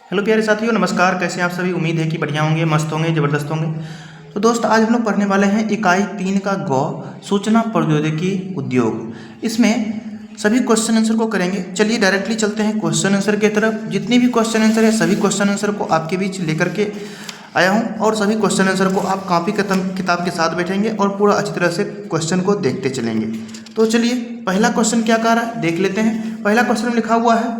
Hello प्यारे साथियों, नमस्कार। कैसे हैं आप सभी? उम्मीद है कि बढ़िया होंगे, मस्त होंगे, ज़बरदस्त होंगे। तो दोस्त, आज हम लोग पढ़ने वाले हैं इकाई 3 का गौ सूचना प्रौद्योगिकी उद्योग। इसमें सभी क्वेश्चन आंसर को करेंगे। चलिए डायरेक्टली चलते हैं क्वेश्चन आंसर की तरफ। जितने भी क्वेश्चन आंसर है सभी क्वेश्चन आंसर को आपके बीच लेकर के आया हूँ और सभी क्वेश्चन आंसर को आप कॉपी किताब के साथ बैठेंगे और पूरा अच्छी तरह से क्वेश्चन को देखते चलेंगे। तो चलिए, पहला क्वेश्चन क्या कह रहा है देख लेते हैं। पहला क्वेश्चन में लिखा हुआ है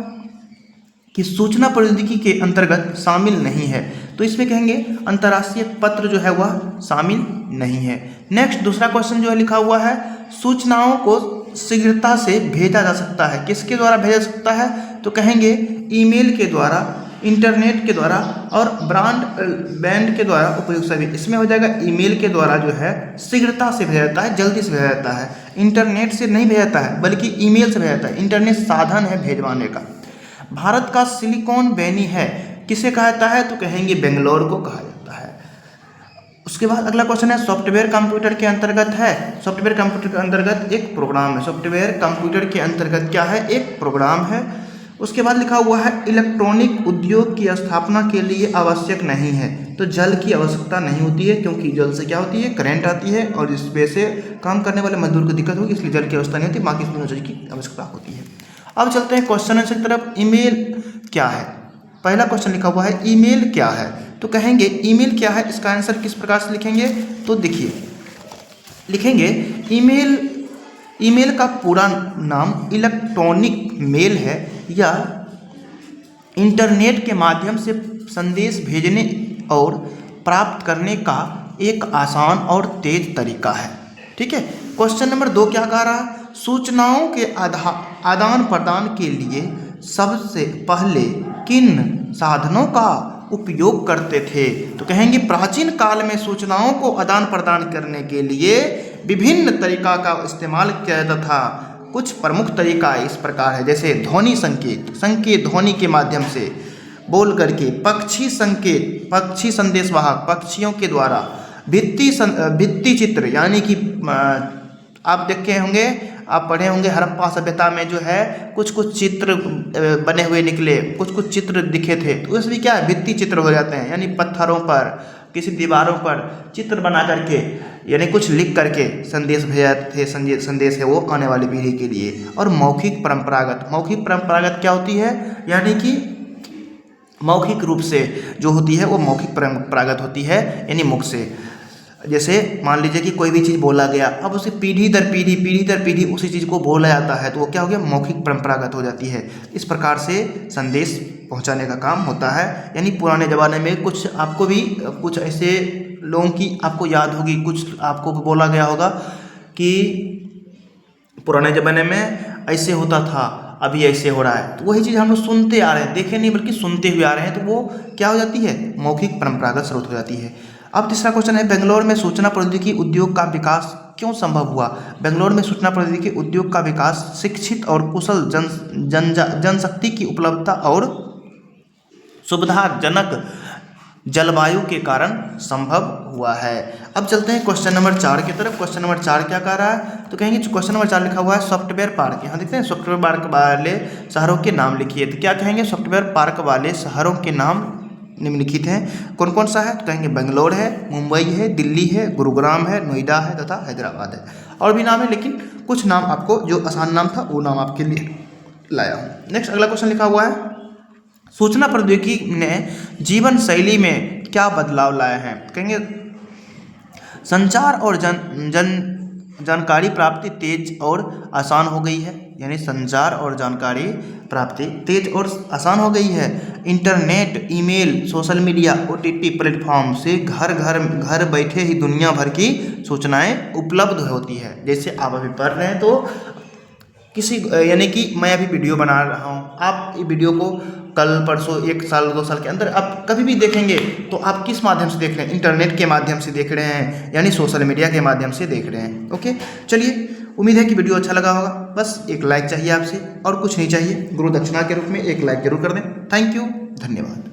कि सूचना प्रौद्योगिकी के अंतर्गत शामिल नहीं है, तो इसमें कहेंगे अंतर्राष्ट्रीय पत्र जो है वह शामिल नहीं है। नेक्स्ट दूसरा क्वेश्चन जो है लिखा हुआ है, सूचनाओं को शीघ्रता से भेजा जा सकता है। किसके द्वारा भेजा जा सकता है? तो कहेंगे ईमेल के द्वारा, इंटरनेट के द्वारा और ब्रॉडबैंड के द्वारा उपयोग सभी। इसमें हो जाएगा ईमेल के द्वारा जो है शीघ्रता से भेजा जाता है, जल्दी से भेजा जाता है। इंटरनेट से नहीं भेजा जाता है बल्कि ईमेल से भेजा जाता है। इंटरनेट साधन है भेजवाने का। भारत का सिलिकॉन वैली है, किसे कहा जाता है? तो कहेंगे बेंगलोर को कहा जाता है। उसके बाद अगला क्वेश्चन है, सॉफ्टवेयर कंप्यूटर के अंतर्गत है। सॉफ्टवेयर कंप्यूटर के अंतर्गत एक प्रोग्राम है। सॉफ्टवेयर कंप्यूटर के अंतर्गत क्या है? एक प्रोग्राम है। उसके बाद लिखा हुआ है, इलेक्ट्रॉनिक उद्योग की स्थापना के लिए आवश्यक नहीं है। तो जल की आवश्यकता नहीं होती है, क्योंकि जल से क्या होती है? करंट आती है और इस वजह से काम करने वाले मजदूर को दिक्कत होगी, इसलिए जल की आवश्यकता नहीं होती। बाकी दोनों चीज़ की आवश्यकता होती है। अब चलते हैं क्वेश्चन आंसर की तरफ। ईमेल क्या है? पहला क्वेश्चन लिखा हुआ है, ईमेल क्या है? तो कहेंगे ईमेल क्या है, इसका आंसर किस प्रकार से लिखेंगे? तो देखिए, लिखेंगे ईमेल का पूरा नाम इलेक्ट्रॉनिक मेल है या इंटरनेट के माध्यम से संदेश भेजने और प्राप्त करने का एक आसान और तेज तरीका है। ठीक है। क्वेश्चन नंबर 2 क्या कह रहा है? सूचनाओं के आदान प्रदान के लिए सबसे पहले किन साधनों का उपयोग करते थे? तो कहेंगे प्राचीन काल में सूचनाओं को आदान प्रदान करने के लिए विभिन्न तरीका का इस्तेमाल किया जाता था। कुछ प्रमुख तरीका इस प्रकार है, जैसे ध्वनि संकेत ध्वनि के माध्यम से बोल करके, पक्षी संकेत, पक्षी संदेशवाहक पक्षियों के द्वारा, भित्ति चित्र, यानी कि आप देखे होंगे, आप पढ़े होंगे हड़प्पा सभ्यता में जो है कुछ चित्र बने हुए निकले, कुछ चित्र दिखे थे, तो उसमें क्या है? भित्ति चित्र हो जाते हैं, यानी पत्थरों पर, किसी दीवारों पर चित्र बना करके, यानी कुछ लिख करके संदेश भेजते थे। संदेश है वो आने वाली पीढ़ी के लिए। और मौखिक परंपरागत क्या होती है? यानी कि मौखिक रूप से जो होती है वो मौखिक परंपरागत होती है, यानी मुख से। जैसे मान लीजिए कि कोई भी चीज़ बोला गया, अब उसे पीढ़ी दर पीढ़ी उसी चीज़ को बोला जाता है, तो वो क्या हो गया? मौखिक परंपरागत हो जाती है। इस प्रकार से संदेश पहुंचाने का काम होता है। यानी पुराने ज़माने में कुछ आपको भी कुछ ऐसे लोगों की आपको याद होगी, कुछ आपको बोला गया होगा कि पुराने ज़माने में ऐसे होता था, अभी ऐसे हो रहा है। तो वही चीज़ हम लोग सुनते आ रहे हैं, देखे नहीं बल्कि सुनते हुए आ रहे हैं, तो वो क्या हो जाती है? मौखिक परंपरागत स्रोत हो जाती है। अब तीसरा क्वेश्चन है, बेंगलोर में सूचना प्रौद्योगिकी उद्योग का विकास क्यों संभव हुआ? बेंगलोर में सूचना प्रौद्योगिकी उद्योग का विकास शिक्षित और कुशल जनशक्ति की उपलब्धता और सुविधाजनक जलवायु के कारण संभव हुआ है। अब चलते हैं क्वेश्चन नंबर 4 की तरफ। क्वेश्चन नंबर 4 क्या कह रहा है? तो कहेंगे क्वेश्चन नंबर 4 लिखा हुआ है, सॉफ्टवेयर पार्क। यहाँ देखते हैं, सॉफ्टवेयर पार्क वाले शहरों के नाम लिखिए। तो क्या कहेंगे? सॉफ्टवेयर पार्क वाले शहरों के नाम निम्नलिखित हैं। कौन कौन सा है? तो कहेंगे बेंगलोर है, मुंबई है, दिल्ली है, गुरुग्राम है, नोएडा है तथा हैदराबाद है। और भी नाम है, लेकिन कुछ नाम आपको जो आसान नाम था वो नाम आपके लिए लाया हूँ। नेक्स्ट अगला क्वेश्चन लिखा हुआ है, सूचना प्रौद्योगिकी ने जीवन शैली में क्या बदलाव लाए हैं? कहेंगे संचार और जानकारी प्राप्ति तेज और आसान हो गई है। यानी संचार और जानकारी प्राप्ति तेज और आसान हो गई है। Internet, email, social media, OTT platform से घर बैठे ही दुनिया भर की सूचनाएं उपलब्ध होती है। जैसे आप अभी पढ़ रहे हैं, तो यानी कि मैं अभी वीडियो बना रहा हूँ, आप ये वीडियो को कल परसों 1 साल 2 साल के अंदर आप कभी भी देखेंगे, तो आप किस माध्यम से देख रहे हैं? इंटरनेट के माध्यम से देख रहे हैं, यानी सोशल मीडिया के माध्यम से देख रहे हैं। ओके, चलिए, उम्मीद है कि वीडियो अच्छा लगा होगा। बस एक लाइक चाहिए आपसे और कुछ नहीं चाहिए, गुरु दक्षिणा के रूप में एक लाइक जरूर कर दें। थैंक यू, धन्यवाद।